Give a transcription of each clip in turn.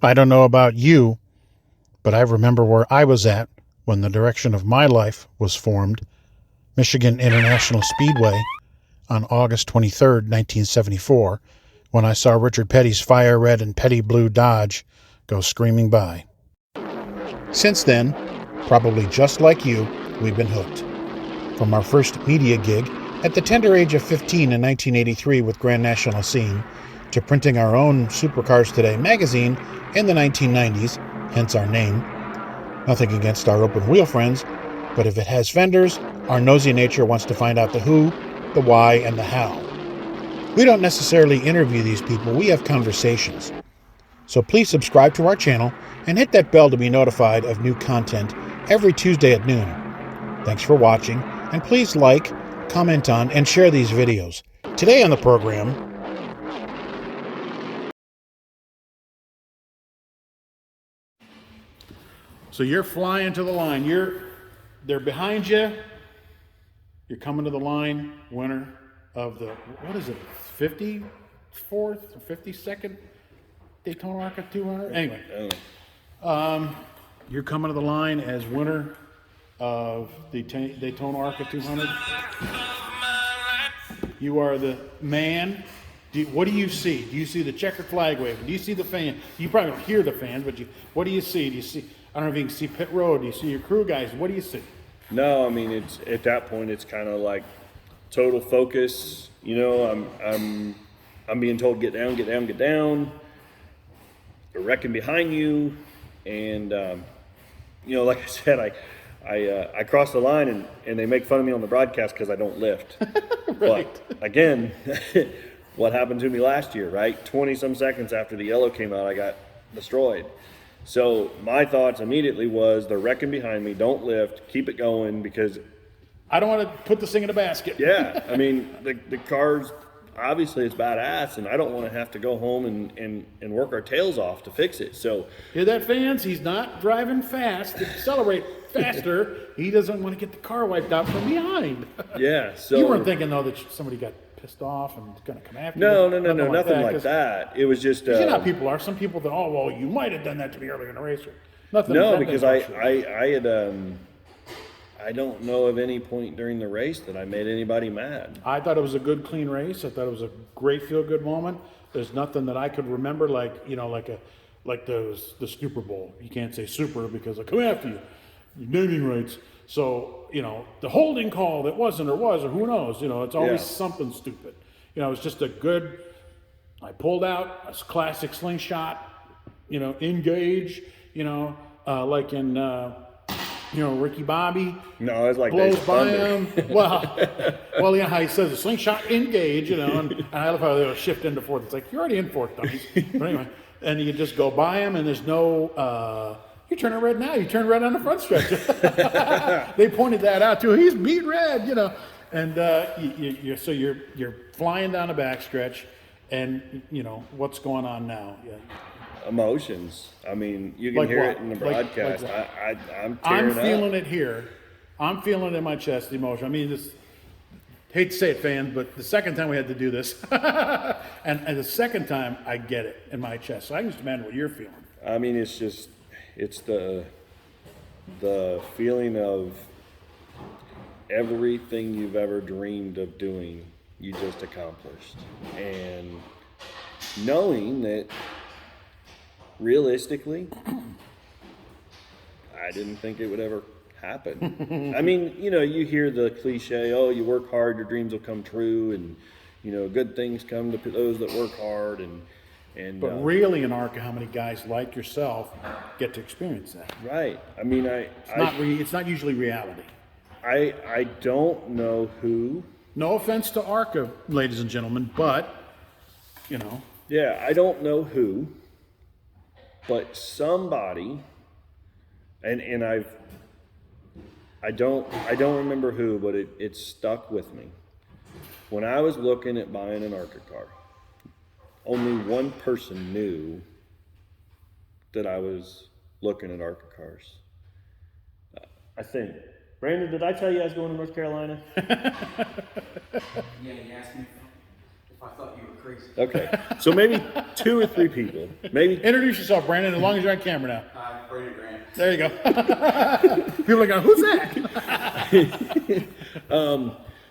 I don't know about you, but I remember where I was at when the direction of my life was formed, Michigan International Speedway, on August 23rd, 1974, when I saw Richard Petty's fire red and petty blue Dodge go screaming by. Since then, probably just like you, we've been hooked. From our first media gig at the tender age of 15 in 1983 with Grand National Scene, to printing our own Supercars Today magazine in the 1990s, hence our name. Nothing against our open wheel friends, but if it has fenders, our nosy nature wants to find out the who, the why, and the how. We don't necessarily interview these people, we have conversations. So please subscribe to our channel and hit that bell to be notified of new content every Tuesday at noon. Thanks for watching, and please like, comment on, and share these videos. Today on the program, so you're flying to the line. They're behind you. You're coming to the line, winner of the, what is it, 54th or 52nd Daytona ARCA 200? Anyway, you're coming to the line as winner of the Daytona ARCA 200. You are the man. What do you see? Do you see the checkered flag waving? Do you see the fan? You probably don't hear the fans, but what do you see? Do you see? I don't know if you can see pit road. Do you see your crew guys? What do you see? No, I mean, it's at that point it's kind of like total focus. You know, I'm being told get down, get down, get down. They're wrecking behind you, and you know, like I said, I cross the line and they make fun of me on the broadcast because I don't lift. Right. But again, what happened to me last year, right? 20 some seconds after the yellow came out, I got destroyed. So my thoughts immediately was they're wrecking behind me, don't lift, keep it going, because I don't want to put this thing in a basket. yeah, I mean the car's obviously it's badass, and I don't want to have to go home and work our tails off to fix it. So Hear that, fans? He's not driving fast to accelerate faster. He doesn't want to get the car wiped out from behind. yeah, so You weren't thinking though that somebody got pissed off and going to come after no, you? nothing like that. It was just You know how people are. Some people think, oh, well, you might have done that to me earlier in the race. Or nothing. no, that because didn't go I had I don't know of any point during the race that I made anybody mad. I thought it was a good, clean race. I thought it was a great, feel-good moment. There's nothing that I could remember like the Super Bowl. You can't say super because I come after you. Naming rights. So, the holding call that wasn't or was, or who knows, it's always Yeah. something stupid. It was just a good, I pulled out a classic slingshot, engage, like in, Ricky Bobby. No, it was like Blows Days of by Thunder. him. Well, yeah, how he says a slingshot engage, and I love how they'll shift into fourth. It's like, you're already in fourth, dummies. But anyway, and you just go by him, and there's no, you're turning red now. You turn red on the front stretch. They pointed that out too. He's beat red, and so you're flying down the back stretch, and what's going on now? Yeah. Emotions. I mean, you can Like hear what? it in the Like broadcast. what? I'm I'm tearing feeling up. it here. I'm feeling it in my chest, the emotion. I mean, hate to say it, fans, but the second time we had to do this, and the second time I get it in my chest. So I can just imagine what you're feeling. I mean, it's the feeling of everything you've ever dreamed of doing, you just accomplished, and knowing that realistically, I didn't think it would ever happen. I mean, you hear the cliche, oh, you work hard, your dreams will come true, and good things come to those that work hard, and But really, in ARCA, how many guys like yourself get to experience that? right. I mean, It's not usually reality. I don't know who. No offense to ARCA, ladies and gentlemen, but Yeah, I don't know who, but somebody, and I don't remember who, but it stuck with me. When I was looking at buying an ARCA car, only one person knew that I was looking at ARCA cars. I think. Brandon, did I tell you I was going to North Carolina? Yeah, he asked me if I thought you were crazy. Okay, so maybe 2 or 3 people. Maybe Introduce yourself, Brandon, as long as you're on camera now. Hi, Brandon Grant. There you go. People are going, who's that?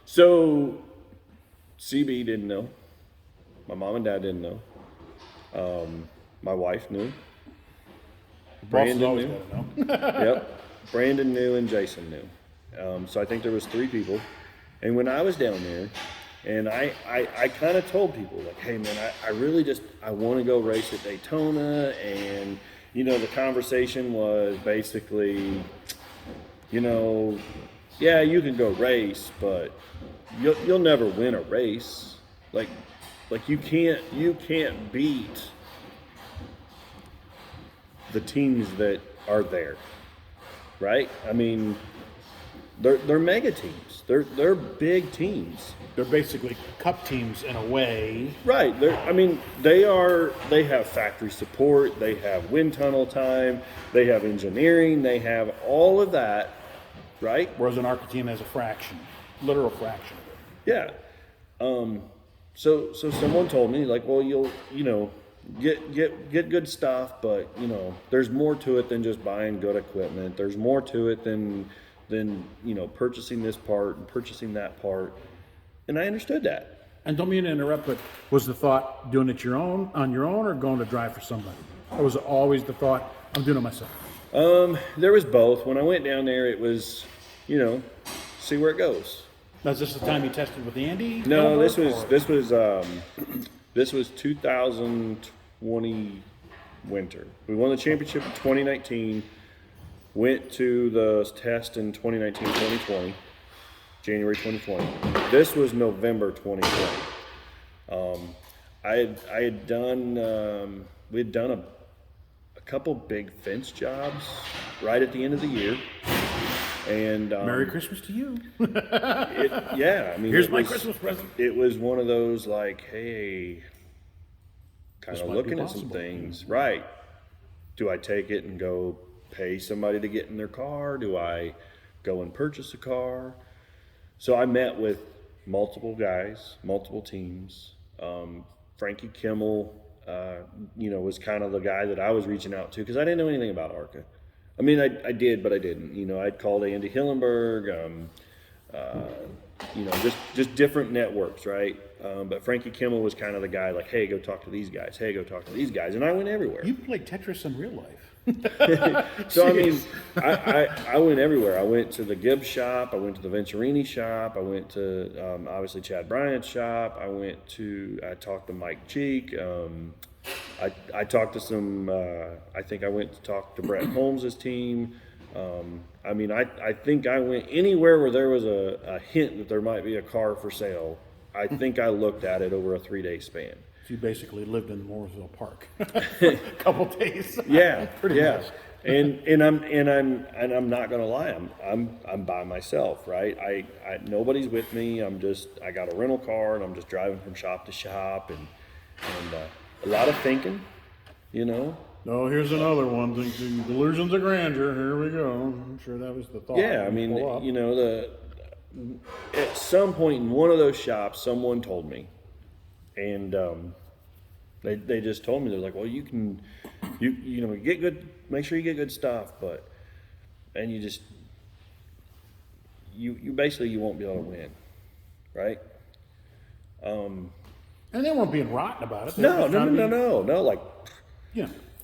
So CB didn't know. My mom and dad didn't know. My wife knew. Boss is Brandon always knew. gotta know. Yep. Brandon knew and Jason knew. So I think there was 3 people. And when I was down there, and I kind of told people, like, hey, man, I really just, I want to go race at Daytona. And, you know, the conversation was basically, you know, yeah, you can go race, but you'll never win a race. Like you can't beat the teams that are there, right? I mean, they're mega teams. They're big teams. They're basically cup teams in a way. Right. They have factory support, they have wind tunnel time, they have engineering, they have all of that, right? Whereas an ARCA team has a fraction, literal fraction of it. Yeah. So someone told me, like, well, you'll get good stuff, but you know, there's more to it than just buying good equipment. There's more to it than purchasing this part and purchasing that part. And I understood that. And don't mean to interrupt, but was the thought doing it on your own, or going to drive for somebody? Or was it always the thought, I'm doing it myself? There was both. When I went down there, it was, see where it goes. Now, is this the time you tested with Andy? No, Gilbert, this was 2020 winter. We won the championship in 2019. Went to the test in 2019-2020, January 2020. This was November 2020. I had done we had done a couple big fence jobs right at the end of the year. And Merry Christmas to you. Here's my Christmas present. It was one of those, like, hey, kind This of might looking be at some possible. things. Right. Do I take it and go pay somebody to get in their car? Do I go and purchase a car? So I met with multiple guys, multiple teams. Frankie Kimmel, was kind of the guy that I was reaching out to because I didn't know anything about ARCA. I mean, I did, but I didn't. I'd called Andy Hillenberg, just different networks, right? But Frankie Kimmel was kind of the guy, like, hey, go talk to these guys. Hey, go talk to these guys. And I went everywhere. You played Tetris in real life. So, I mean, I went everywhere. I went to the Gibbs shop. I went to the Venturini shop. I went to, obviously, Chad Bryant's shop. I talked to Mike Cheek. I talked to some, I think I went to talk to Brett Holmes' team. I think I went anywhere where there was a hint that there might be a car for sale. I think I looked at it over a 3-day span. So you basically lived in Mooresville Park a couple days. Yeah, Pretty much. And I'm not gonna lie. I'm by myself, right? I nobody's with me. I got a rental car and I'm just driving from shop to shop and a lot of thinking, No, here's another one. The delusions of grandeur. Here we go. I'm sure that was the thought. Yeah, I mean, at some point in one of those shops, someone told me, and they just told me, they're like, well, you get good, make sure you get good stuff, and you basically you won't be able to win, right? And they weren't being rotten about it. They No, were trying to be, like.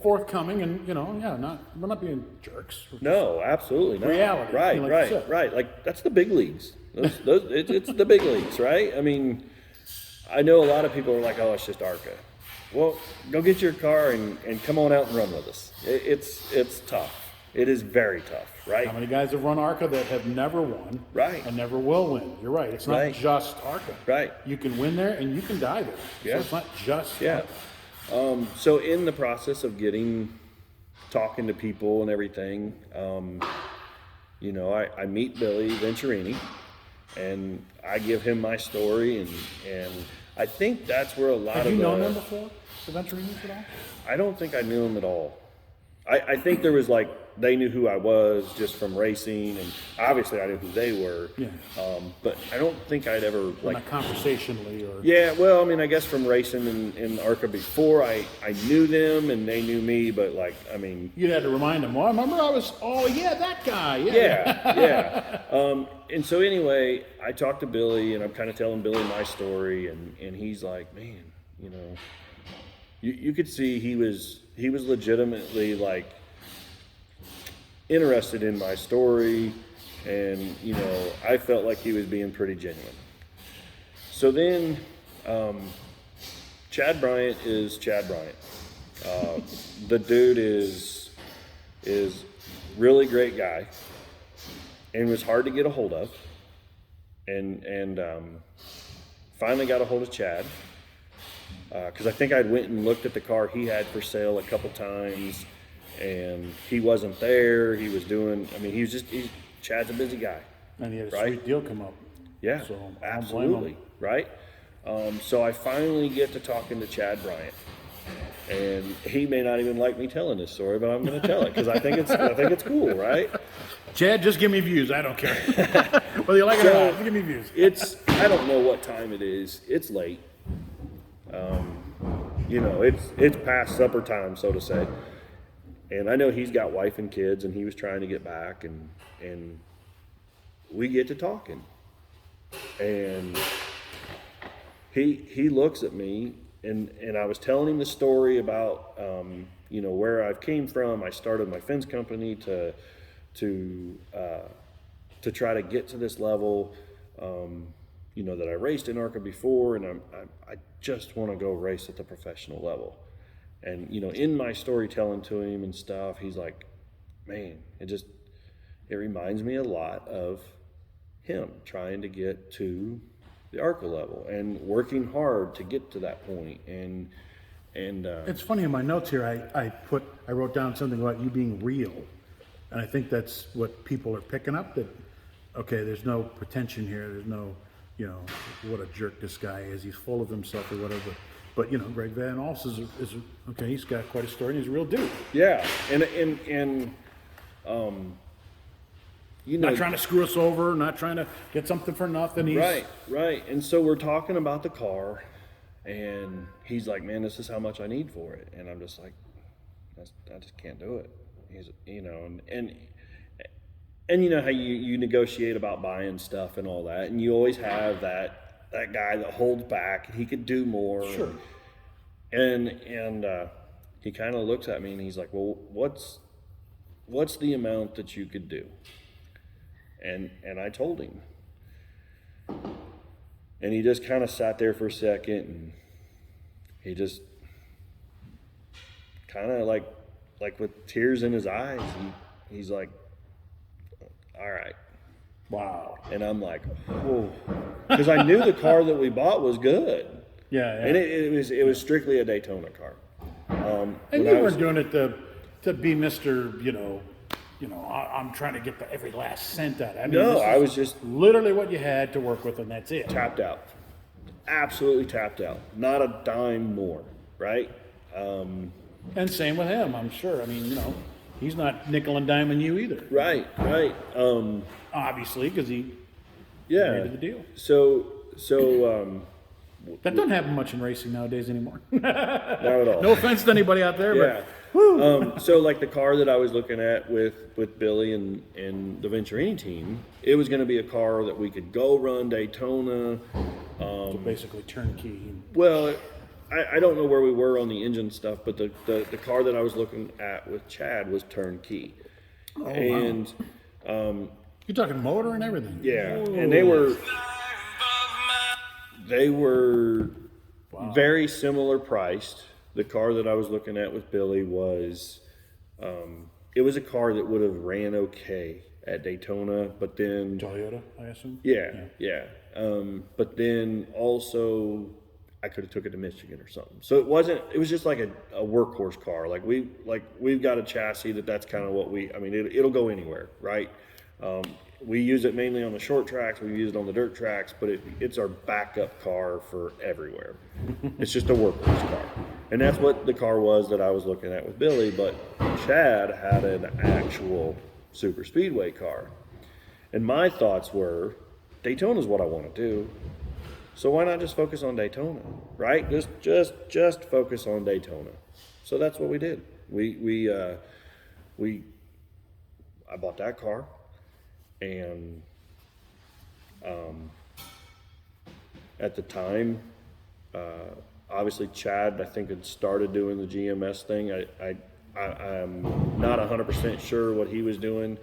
forthcoming and we're not being jerks. No, absolutely not. Reality, Right, like you said. right. Like, that's the big leagues. It's the big leagues, right? I mean, I know a lot of people are like, oh, it's just ARCA. Well, go get your car and come on out and run with us. It's tough. It is very tough, right? How many guys have run ARCA that have never won, Right. and never will win? You're right. It's not Right. just ARCA. Right. You can win there and you can die there. Yeah. So it's not just Yeah. ARCA. So in the process of talking to people and everything, I meet Billy Venturini, and I give him my story, and I think that's where a lot Have of you known them before, the Venturinis at all? I don't think I knew him at all. I think there was like, they knew who I was just from racing, and obviously I knew who they were. Yeah. But I don't think I'd ever like. Not conversationally or. Yeah, well, I mean, I guess from racing in ARCA before, I knew them and they knew me, but like, I mean. You had to remind them, well, I remember that guy. Yeah. And so anyway, I talked to Billy, and I'm kind of telling Billy my story, and he's like, man, you know, you could see he was legitimately like interested in my story, and you know, I felt like he was being pretty genuine. So then, Chad Bryant is Chad Bryant. The dude is really great guy, and was hard to get a hold of, and finally got a hold of Chad, because I think I'd went and looked at the car he had for sale a couple times, and he wasn't there. He was doing, I mean, Chad's a busy guy. And he had a Right? sweet deal come up. Yeah, So, I don't blame absolutely, him. right? So I finally get to talking to Chad Bryant, and he may not even like me telling this story, but I'm going to tell it because I think it's cool, right? Chad, just give me views. I don't care. Whether you like it or not, just give me views. I don't know what time it is. It's late. You know, it's past supper time, so to say. And I know he's got wife and kids, and he was trying to get back, and we get to talking, and he looks at me, and I was telling him the story about you know, where I came from. I started my fence company to try to get to this level. You know, that I raced in ARCA before, and I just want to go race at the professional level. And you know, in my storytelling to him and stuff, he's like, man, it reminds me a lot of him trying to get to the ARCA level and working hard to get to that point. And It's funny, in my notes here, I wrote down something about you being real. And I think that's what people are picking up, that, okay, there's no pretension here. There's no, you know, what a jerk this guy is. He's full of himself or whatever. But, you know, Greg Van Alst is okay, he's got quite a story, and he's a real dude. yeah, and you know, Not trying to screw us over, not trying to get something for nothing. He's, right. And so we're talking about the car, and he's like, man, this is how much I need for it. And I'm just like, I just can't do it. He's, you know, and you know how you negotiate about buying stuff and all that, and you always have that guy that holds back. He could do more. Sure. And he kind of looks at me and he's like, well, what's the amount that you could do? And I told him. And he just kind of sat there for a second, and he just kind of like with tears in his eyes, he's like, all right. Wow. And I'm like, whoa, because I knew the car that we bought was good. Yeah. And it was strictly a Daytona car. And you weren't doing it to be Mr., you know, I'm trying to get every last cent out. I mean, No, I was just literally what you had to work with, and that's it. tapped out. Absolutely tapped out. Not a dime more, right? And same with him, I'm sure. I mean, you know, he's not nickel and diming you either. Right. Obviously, because he Yeah. made the deal. So That doesn't happen much in racing nowadays anymore. not at all. No offense to anybody out there, Yeah. but So like the car that I was looking at with Billy and the Venturini team, it was going to be a car that we could go run Daytona. so basically turnkey. Well, I don't know where we were on the engine stuff, but the car that I was looking at with Chad was turnkey. Oh, And You're talking motor and everything. yeah, Oh. and they were very similar priced. The car that I was looking at with Billy was, it was a car that would have ran okay at Daytona, but then Toyota, I assume. yeah. But then also I could have took it to Michigan or something. So it was just like a workhorse car. We've got a chassis that's kind of what it'll go anywhere, right? we use it mainly on the short tracks. We use it on the dirt tracks, but it's our backup car for everywhere. It's just a workhorse car. And that's what the car was that I was looking at with Billy, but Chad had an actual super speedway car. And my thoughts were, Daytona's what I want to do. So why not just focus on Daytona, right? Just focus on Daytona. So that's what we did. I bought that car, and at the time, obviously Chad, I think, had started doing the GMS thing. I'm not 100% sure what he was doing,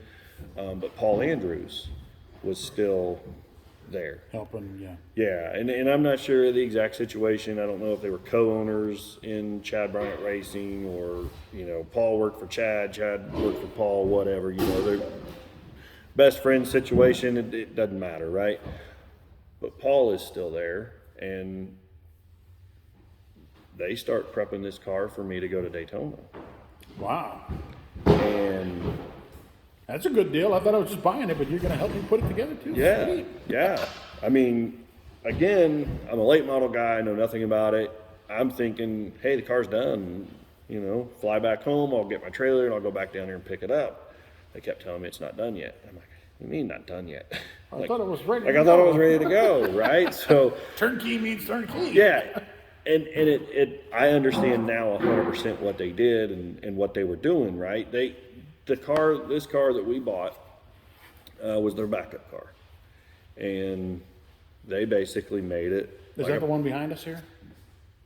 but Paul Andrews was still there. Helping, yeah. Yeah, and I'm not sure of the exact situation. I don't know if they were co-owners in Chad Bryant Racing, or, Paul worked for Chad worked for Paul, whatever, their best friend situation, it doesn't matter, right? But Paul is still there, and they start prepping this car for me to go to Daytona. Wow. And that's a good deal. I thought I was just buying it, but you're going to help me put it together too? yeah, Sweet. yeah. I mean, again, I'm a late model guy. I know nothing about it. I'm thinking, hey, the car's done. Fly back home. I'll get my trailer and I'll go back down here and pick it up. They kept telling me it's not done yet. I'm like, what do you mean not done yet? I thought it was ready Like to I thought go. it was ready to go, right? So Turnkey means turnkey. yeah, and I understand now 100% what they did and what they were doing, right? This car that we bought was their backup car, and they basically made it. Is that the one behind us here?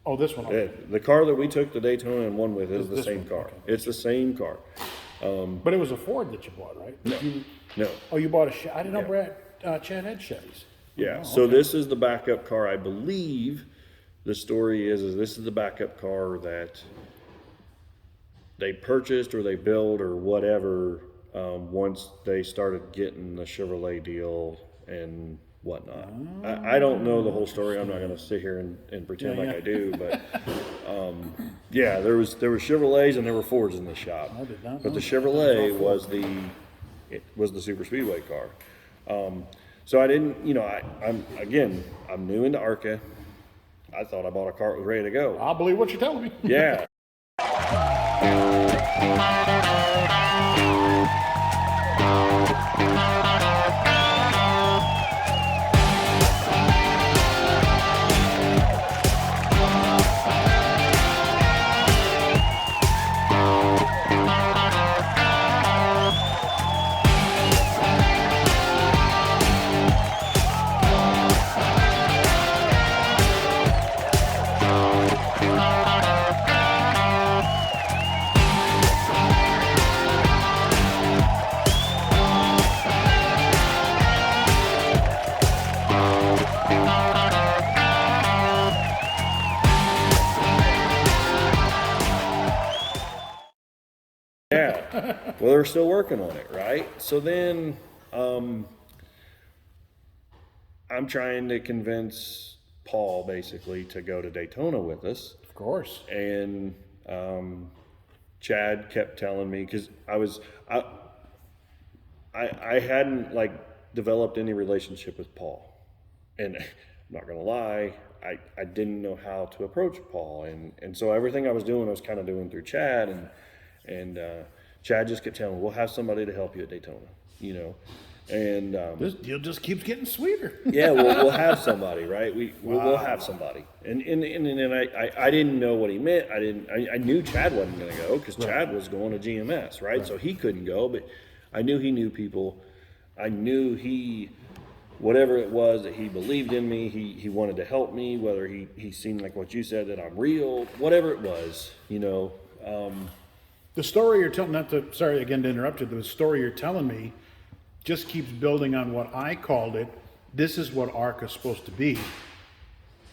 Oh, this one. Okay. The car that we took to Daytona and won with is the This same one, car. okay. It's the same car. But it was a Ford that you bought, right? No. Oh, you bought a I didn't know Chad had Chevys. Yeah. Oh, So okay. this is the backup car. I believe the story is this is the backup car that they purchased or they built or whatever once they started getting the Chevrolet deal and whatnot. I don't know the whole story. I'm not going to sit here and pretend like I do, but yeah, there was Chevrolets and there were Fords in the shop. I did not But the know that. Chevrolet was the super speedway car. So I didn't, I'm new into ARCA. I thought I bought a car that was ready to go. I'll believe what you're telling me. Yeah. Yeah. Well, they're still working on it, right? So then I'm trying to convince Paul basically to go to Daytona with us. Of course. And Chad kept telling me, because I hadn't developed any relationship with Paul, and I'm not gonna lie, I didn't know how to approach Paul, and so everything I was doing, I was kind of doing through Chad, and Chad just kept telling me, we'll have somebody to help you at Daytona, and This deal just keeps getting sweeter. yeah, we'll have somebody, right? We'll have somebody, and I didn't know what he meant. I knew Chad wasn't going to go because Chad was going to GMS, right? So he couldn't go, but I knew he knew people. I knew whatever it was that he believed in me, he wanted to help me. Whether he seemed like what you said, that I'm real, whatever it was, The story you're telling, sorry again to interrupt you, the story you're telling me just keeps building on what I called it. This is what ARCA's supposed to be.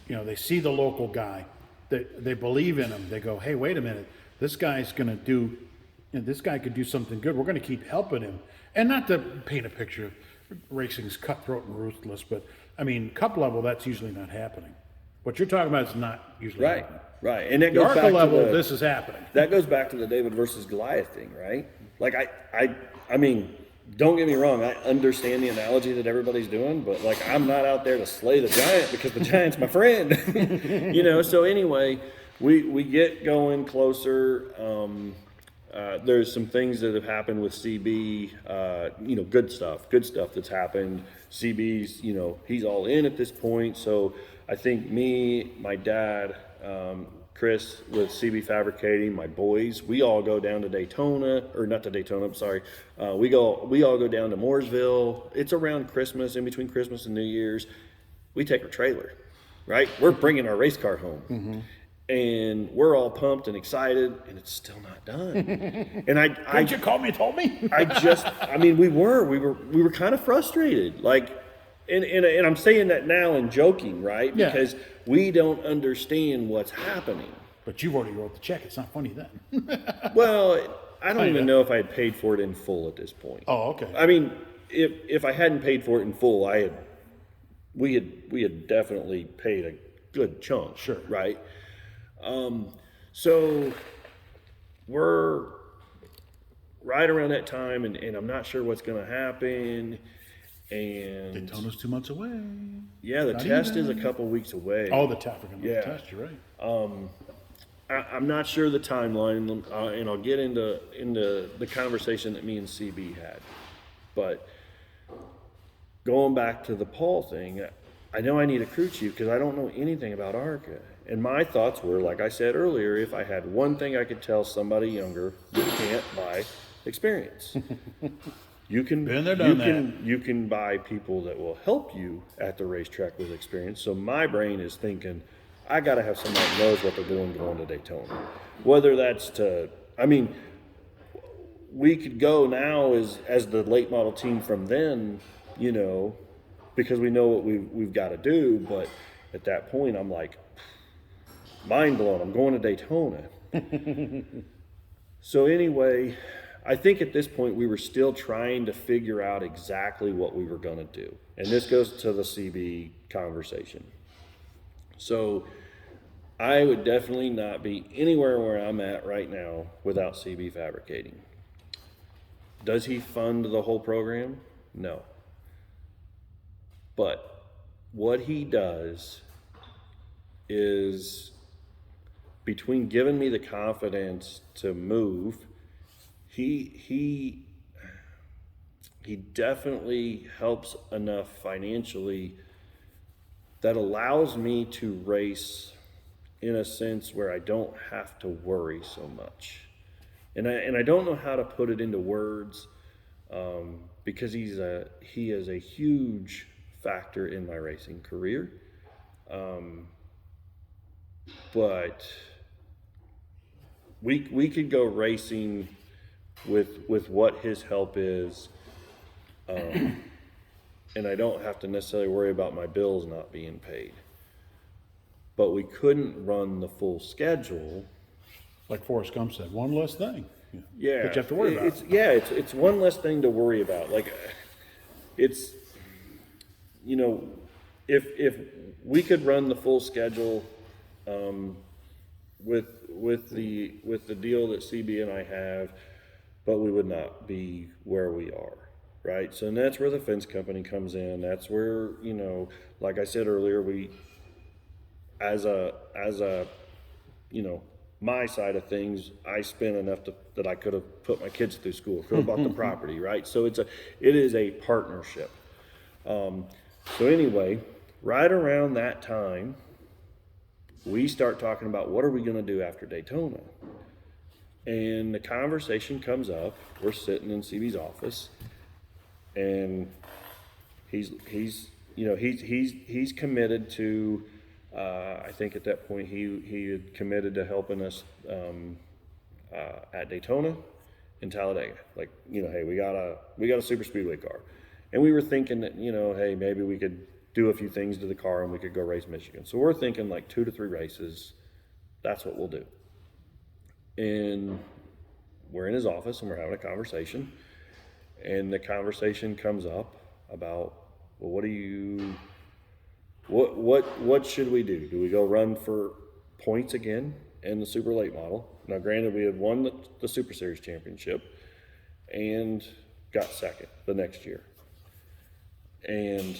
They see the local guy, they believe in him. They go, hey, wait a minute, this guy's gonna do, this guy could do something good. We're gonna keep helping him. And not to paint a picture of racing's cutthroat and ruthless, but I mean, cup level, that's usually not happening. What you're talking about is not usually right, happening. right, and that The goes ARCA back level, to this is happening. that goes back to the David versus Goliath thing, right? Like I mean, don't get me wrong, I understand the analogy that everybody's doing, but like I'm not out there to slay the giant because the giant's my friend. So anyway, we get going closer. There's some things that have happened with CB, good stuff that's happened. CB's, he's all in at this point. So I think me, my dad, Chris with CB Fabricating, my boys, we all go down to Daytona, or not to Daytona, I'm sorry. We all go down to Mooresville. It's around Christmas, in between Christmas and New Year's. We take our trailer, right? We're bringing our race car home. Mm-hmm. And we're all pumped and excited, and it's still not done. And Didn't you call me and told me? we were kind of frustrated. Like, and I'm saying that now and joking, right? Yeah. Because we don't understand what's happening. But you've already wrote the check. It's not funny then. Well, I don't even know if I had paid for it in full at this point. Oh, okay. I mean, if I hadn't paid for it in full, we had definitely paid a good chunk. Sure. Right. So we're right around that time, and I'm not sure what's going to happen. And Daytona's 2 months away. yeah, the test is a couple weeks away. Oh, the test. Yeah. The test. You're right. I'm not sure the timeline, and I'll get into the conversation that me and CB had. But going back to the Paul thing, I know I need a crew chief because I don't know anything about ARCA. And my thoughts were, like I said earlier, if I had one thing I could tell somebody younger, you can't buy experience. You can Been there, done that. You can buy people that will help you at the racetrack with experience. So my brain is thinking, I got to have somebody that knows what they're doing going to Daytona. Whether that's we could go now as the late model team from then, because we know what we've got to do. But at that point, I'm like, mind blown. I'm going to Daytona. So anyway, I think at this point we were still trying to figure out exactly what we were going to do. And this goes to the CB conversation. So I would definitely not be anywhere where I'm at right now without CB Fabricating. Does he fund the whole program? No. But what he does is, between giving me the confidence to move, he definitely helps enough financially that allows me to race in a sense where I don't have to worry so much. And I don't know how to put it into words, because he is a huge factor in my racing career. But we could go racing with what his help is, and I don't have to necessarily worry about my bills not being paid. But we couldn't run the full schedule. Like Forrest Gump said, one less thing. Yeah, that you have to worry about. It's one less thing to worry about. Like, it's, if we could run the full schedule, with the deal that CB and I have, but we would not be where we are, right? So, and that's where the fence company comes in. That's where, like I said earlier, we, as a my side of things, I spent enough that I could have put my kids through school, could have bought the property, right? So it is a partnership. So anyway, right around that time, we start talking about what are we going to do after Daytona. And the conversation comes up. We're sitting in CB's office, and he's committed to. I think at that point he had committed to helping us at Daytona and Talladega. Like, hey, we got a super speedway car, and we were thinking that hey, maybe we could do a few things to the car and we could go race Michigan. So we're thinking like 2 to 3 races. That's what we'll do. And we're in his office and we're having a conversation, and the conversation comes up about, well, what should we do? Do we go run for points again in the super late model? Now, granted, we had won the Super Series championship, and got second the next year. And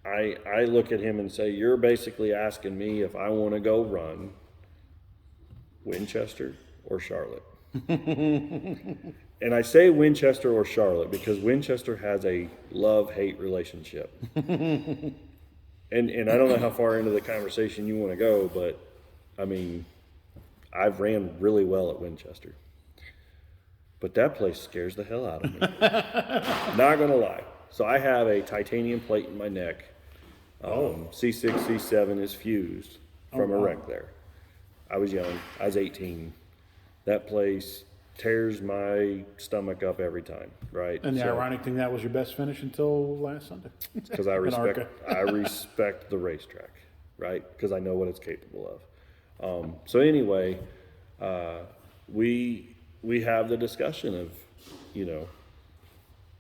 I look at him and say, you're basically asking me if I want to go run Winchester or Charlotte. And I say Winchester or Charlotte because Winchester has a love-hate relationship. And I don't know how far into the conversation you want to go, but I mean, I've ran really well at Winchester. But that place scares the hell out of me. Not gonna lie. So I have a titanium plate in my neck. C6, C7 is fused from a wreck there. I was young. I was 18. That place tears my stomach up every time, right? And the ironic thing, that was your best finish until last Sunday. Because I respect the racetrack, right? Because I know what it's capable of. So anyway, we have the discussion of, you know,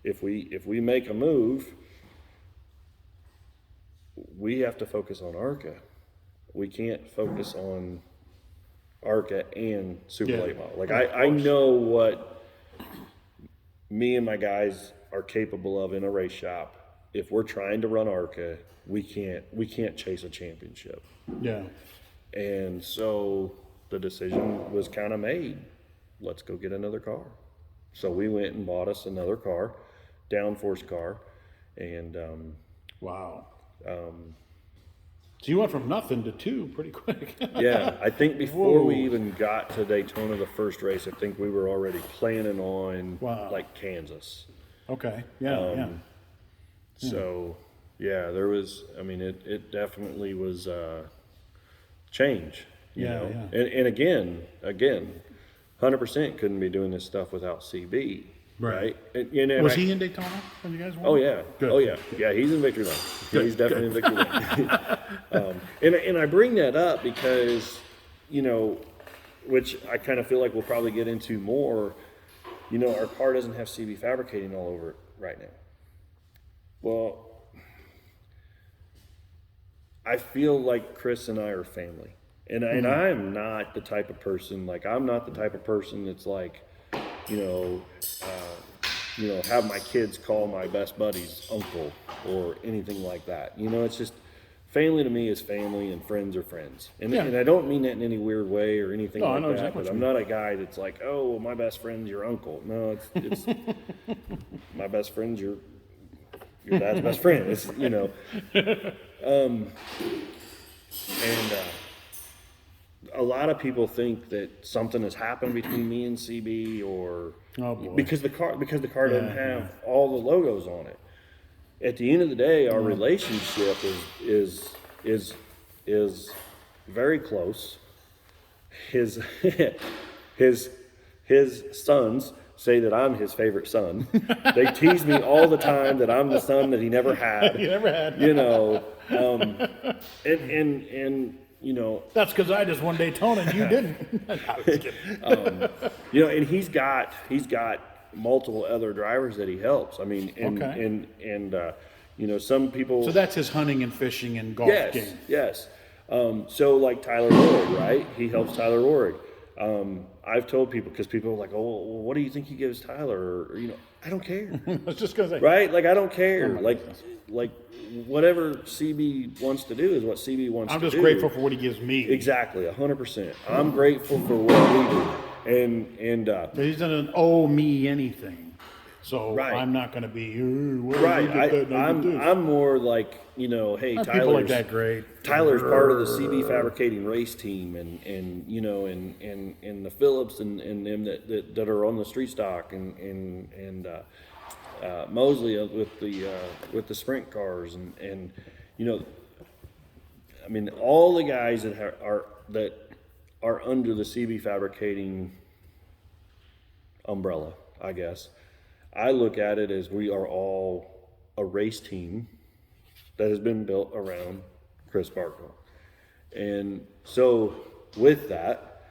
if we make a move, we have to focus on ARCA. We can't focus on ARCA and Super Late Model. Like I know what me and my guys are capable of in a race shop. If we're trying to run ARCA, we can't chase a championship. Yeah. And so the decision was kind of made. Let's go get another car. So we went and bought us another car, downforce car, and Wow. So you went from nothing to two pretty quick. yeah, I think before we Whoa. even got to Daytona, the first race, I think we were already planning on Wow. like Kansas. Okay. Yeah. So yeah, there was. I mean, it definitely was change. You Yeah, know? yeah. And again, 100% couldn't be doing this stuff without CB. Right. And, you know, Was he in Daytona when you guys won? Oh yeah. Good. Oh yeah. Yeah, he's in victory lane. He's definitely in victory lane. And I bring that up because, you know, which I kind of feel like we'll probably get into more. You know, our car doesn't have CB fabricating all over it right now. Well, I feel like Chris and I are family. And I'm not the type of person, like I'm not the type of person that's like, have my kids call my best buddies uncle or anything like that. You know, it's just family to me is family and friends are friends. And, Yeah. and I don't mean that in any weird way or anything No, I like know that. exactly But what I'm you not a guy that's like, oh, well, my best friend's your uncle. No, it's my best friend's your dad's best friend. It's, you know. A lot of people think that something has happened between me and CB, or Oh, boy. because the car doesn't have all the logos on it. At the end of the day, our relationship is very close. His sons say that I'm his favorite son. They tease me all the time that I'm the son that he never had. You never had. You know, and you know, That's because I just won Daytona and you didn't. I was kidding. you know, and he's got multiple other drivers that he helps. I mean, Okay. and you know, some people. So that's his hunting and fishing and golf game. Yes. So like Tyler Rohrig, right? He helps Tyler Rohrig. I've told people, because people are like, oh, well, what do you think he gives Tyler? Or, you know, I don't care. I was just going to say. Right? Like, I don't care. my Like goodness. whatever CB wants to do is what CB wants I'm to do. just grateful for what he gives me. Exactly, 100%. I'm grateful for what we do. And He doesn't owe me anything. So Right. I'm not going to be, where right, did you get that? I'm more like, you know, hey, People like that great. Tyler's part of the CB fabricating race team, and you know, and the Phillips and them that are on the street stock, and Mosley with the sprint cars, and you know, I mean, all the guys that are under the CB fabricating umbrella, I guess. I look at it as we are all a race team that has been built around Chris Barkle. And so with that,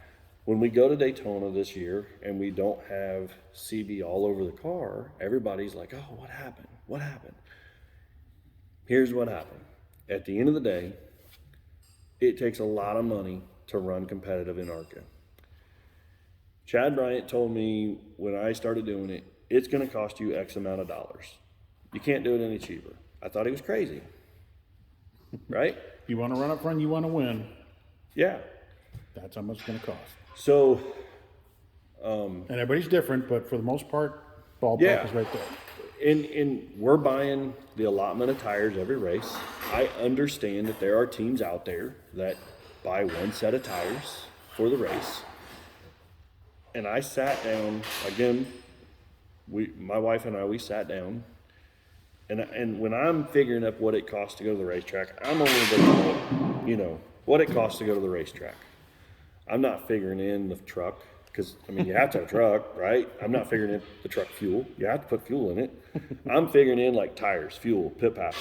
when we go to Daytona this year and we don't have CB all over the car, everybody's like, oh, what happened? What happened? Here's what happened. At the end of the day, it takes a lot of money to run competitive in ARCA. Chad Bryant told me when I started doing it, it's going to cost you X amount of dollars. You can't do it any cheaper. I thought he was crazy. Right? You want to run up front, you want to win. Yeah. That's how much it's going to cost. So, And everybody's different, but for the most part, ballpark Yeah. is right there. and we're buying the allotment of tires every race. I understand that there are teams out there that buy one set of tires for the race. And I sat down again. My wife and I, we sat down, and when I'm figuring up what it costs to go to the racetrack, I'm only looking at, what it costs to go to the racetrack. I'm not figuring in the truck, because you have to have a truck, right? I'm not figuring in the truck fuel. You have to put fuel in it. I'm figuring in like tires, fuel, pit passes,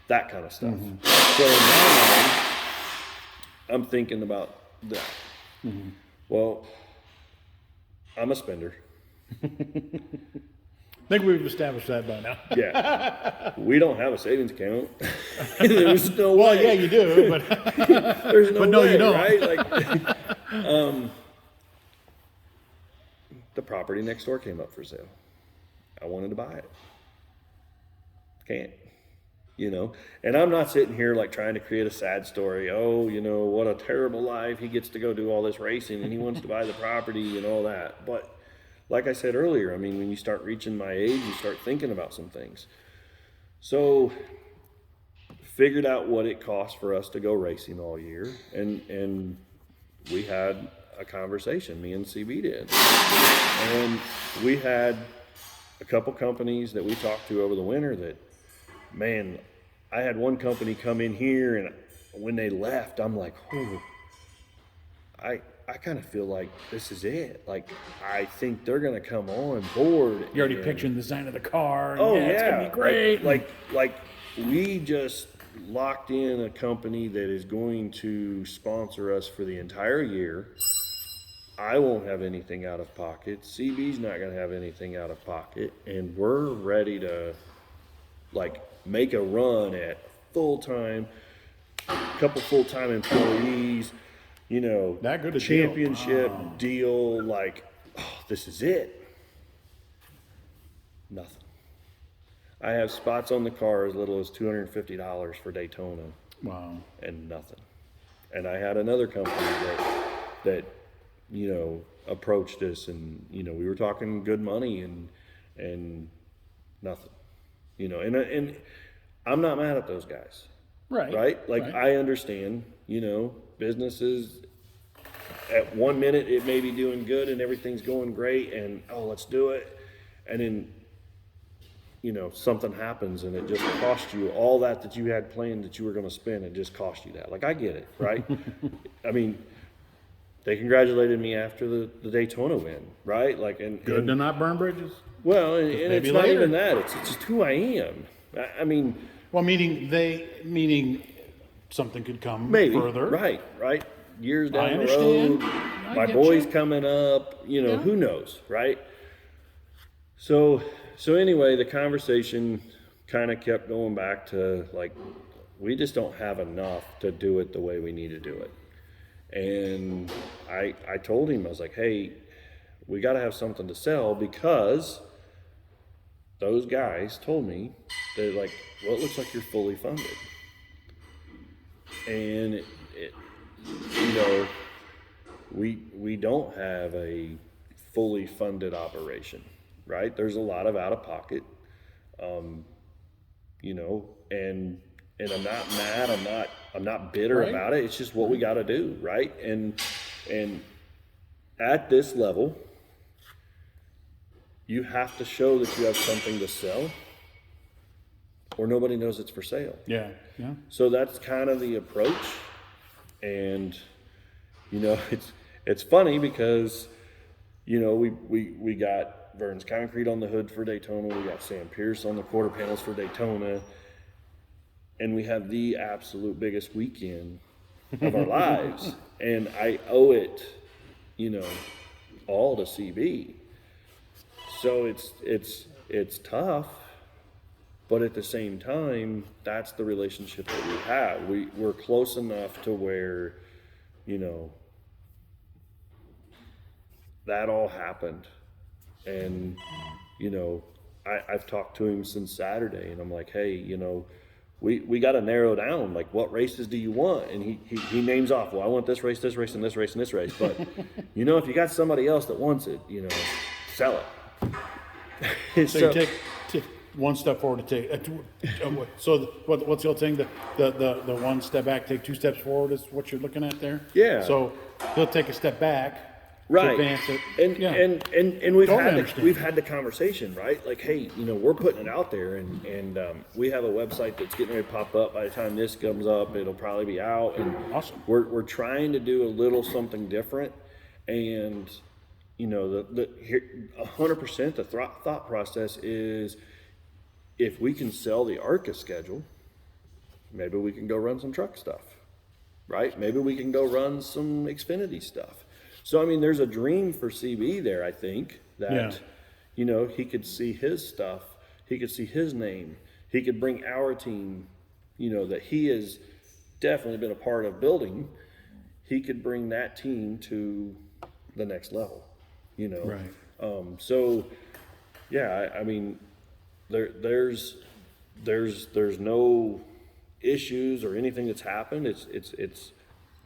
that kind of stuff. So in my mind, I'm thinking about that. Well, I'm a spender. I think we've established that by now. Yeah, we don't have a savings account. There's no way. Well, yeah, you do, but There's no but no, way, you don't. right? Like, the property next door came up for sale. I wanted to buy it. Can't. And I'm not sitting here like trying to create a sad story. Oh, what a terrible life. He gets to go do all this racing and he wants to buy the property and all that. But like I said earlier, when you start reaching my age, you start thinking about some things. So figured out what it costs for us to go racing all year. And we had a conversation, me and CB did. And we had a couple companies that we talked to over the winter that, man, I had one company come in here, and when they left, I'm like, oh, I kind of feel like this is it. Like, I think they're going to come on board. You're already picturing the design of the car. And Oh, yeah. It's going to be great. Like we just locked in a company that is going to sponsor us for the entire year. I won't have anything out of pocket. CB's not going to have anything out of pocket. And we're ready to, make a run at full-time, couple full-time employees, That good a championship deal. This is it. Nothing. I have spots on the car as little as $250 for Daytona. Wow. And nothing. And I had another company that approached us, and we were talking good money and nothing. And I'm not mad at those guys. Right? I understand, businesses at 1 minute it may be doing good and everything's going great and let's do it. And then something happens and it just costs you all that you had planned that you were going to spend. It just cost you that. I get it, right? They congratulated me after the Daytona win, right? Good to not burn bridges. Well, and it's not even that. It's just who I am. Well, meaning something could come Maybe further. Right. Years I down the understand. road, I my get boy's you. coming up. Who knows, right? So anyway, the conversation kind of kept going back to we just don't have enough to do it the way we need to do it. And I told him, I was like, hey, we got to have something to sell, because those guys told me they're like, well, it looks like you're fully funded. And we don't have a fully funded operation, right? There's a lot of out of pocket, and I'm not mad. I'm not bitter Right. about it. It's just what we got to do, right? And at this level, you have to show that you have something to sell, or nobody knows it's for sale. Yeah. So that's kind of the approach. And it's funny because we got Vern's Concrete on the hood for Daytona, we got Sam Pierce on the quarter panels for Daytona, and we have the absolute biggest weekend of our lives. And I owe it, all to CB. So it's tough, but at the same time, that's the relationship that we have. We're close enough to where, that all happened. And, you know, I've talked to him since Saturday, and I'm like, hey, you know, we got to narrow down, like, what races do you want? And he names off, well, I want this race, and this race, and this race. But, you know, if you got somebody else that wants it, you know, sell it. So you take one step forward to take. So what's the old thing? The one step back, take two steps forward is what you're looking at there. Yeah. So he'll take a step back. Right. To advance it. And, Yeah. and we've Totally had understand. we've had the conversation, right? Like, hey, you know, we're putting it out there, and we have a website that's getting ready to pop up. By the time this comes up, it'll probably be out. And Awesome. We're trying to do a little something different, and you know, the 100% the thought process is, if we can sell the ARCA schedule, maybe we can go run some truck stuff, right? Maybe we can go run some Xfinity stuff. So, I mean, there's a dream for CB there, I think, that, Yeah. you know, he could see his stuff, he could see his name, he could bring our team, you know, that he has definitely been a part of building, he could bring that team to the next level, you know? Right. So, yeah, I mean, there's no issues or anything that's happened. It's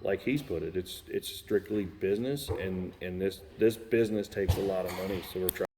like he's put it, it's strictly business, and this business takes a lot of money, so we're trying